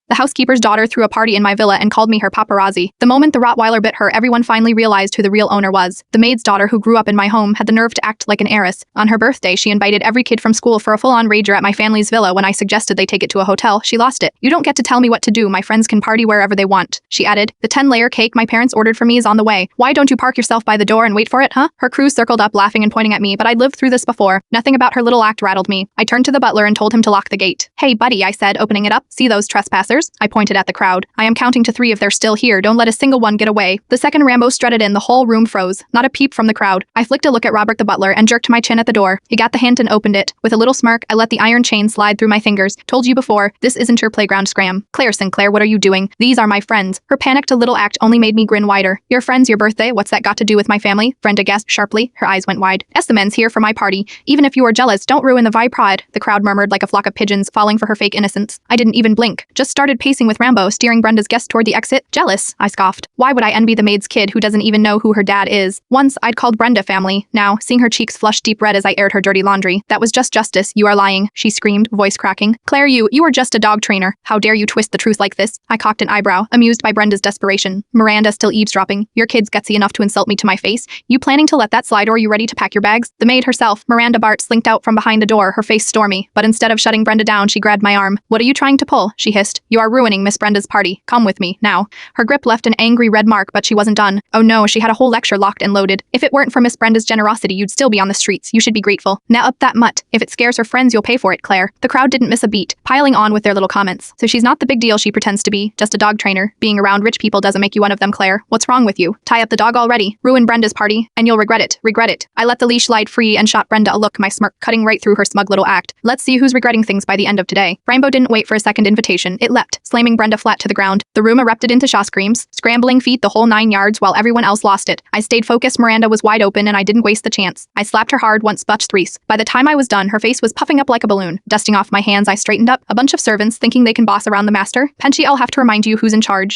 The housekeeper's daughter threw a party in my villa and called me her paparazzi. The moment the Rottweiler bit her, everyone finally realized who the real owner was. The maid's daughter, who grew up in my home, had the nerve to act like an heiress. On her birthday, she invited every kid from school for a full-on rager at my family's villa. When I suggested they take it to a hotel, she lost it. "You don't get to tell me what to do. My friends can party wherever they want," she added. "The 10-layer cake my parents ordered for me is on the way. Why don't you park yourself by the door and wait for it, huh?" Her crew circled up, laughing and pointing at me, but I'd lived through this before. Nothing about her little act rattled me. I turned to the butler and told him to lock the gate. "Hey, buddy," I said, opening it up. "See those trespassers?" I pointed at the crowd. "I am counting to 3 if they're still here. Don't let a single one get away." The second Rambo strutted in, the whole room froze. Not a peep from the crowd. I flicked a look at Robert the butler and jerked my chin at the door. He got the hint and opened it. With a little smirk, I let the iron chain slide through my fingers. "Told you before, this isn't your playground, scram." "Claire Sinclair, what are you doing? These are my friends." Her panicked little act only made me grin wider. "Your friends, your birthday? What's that got to do with my family?" Brenda guessed sharply. Her eyes went wide. "Yes, the men's here for my party. Even if you are jealous, don't ruin the vibe, pride." The crowd murmured like a flock of pigeons, falling for her fake innocence. I didn't even blink. Just started pacing with Rambo, steering Brenda's guest toward the exit. "Jealous?" I scoffed. "Why would I envy the maid's kid who doesn't even know who her dad is?" Once, I'd called Brenda family. Now, seeing her cheeks flush deep red as I aired her dirty laundry. "That was just justice. You are lying," she screamed, voice cracking. "Claire, you are just a dog trainer. How dare you twist the truth like this?" I cocked an eyebrow, amused by Brenda's desperation. Miranda still eavesdropping. "Your kid's gutsy enough to insult me to my face. You planning to let that slide, or are you ready to pack your bags?" The maid herself, Miranda Bart, slinked out from behind the door, her face stormy. But instead of shutting Brenda down, she grabbed my arm. "What are you trying to pull?" she hissed. "You are ruining Miss Brenda's party. Come with me, now." Her grip left an angry red mark, but she wasn't done. Oh no, she had a whole lecture locked and loaded. "If it weren't for Miss Brenda's generosity, you'd still be on the streets. You should be grateful. Now up that mutt. If it scares her friends, you'll pay for it, Claire." The crowd didn't miss a beat, piling on with their little comments. "So she's not the big deal she pretends to be, just a dog trainer. Being around rich people doesn't make you one of them, Claire. What's wrong with you? Tie up the dog already. Ruin Brenda's party, and you'll regret it. Regret it." I let the leash slide free and shot Brenda a look, my smirk cutting right through her smug little act. "Let's see who's regretting things by the end of today." Rainbow didn't wait for a second invitation. It leapt, slamming Brenda flat to the ground. The room erupted into shaw screams, scrambling feet, the whole 9 yards, while everyone else lost it. I stayed focused. Miranda was wide open, and I didn't waste the chance. I slapped her hard once, but thrice. By the time I was done, her face was puffing up like a balloon. Dusting off my hands, I straightened up. "A bunch of servants thinking they can boss around the master? Penchy, I'll have to remind you who's in charge."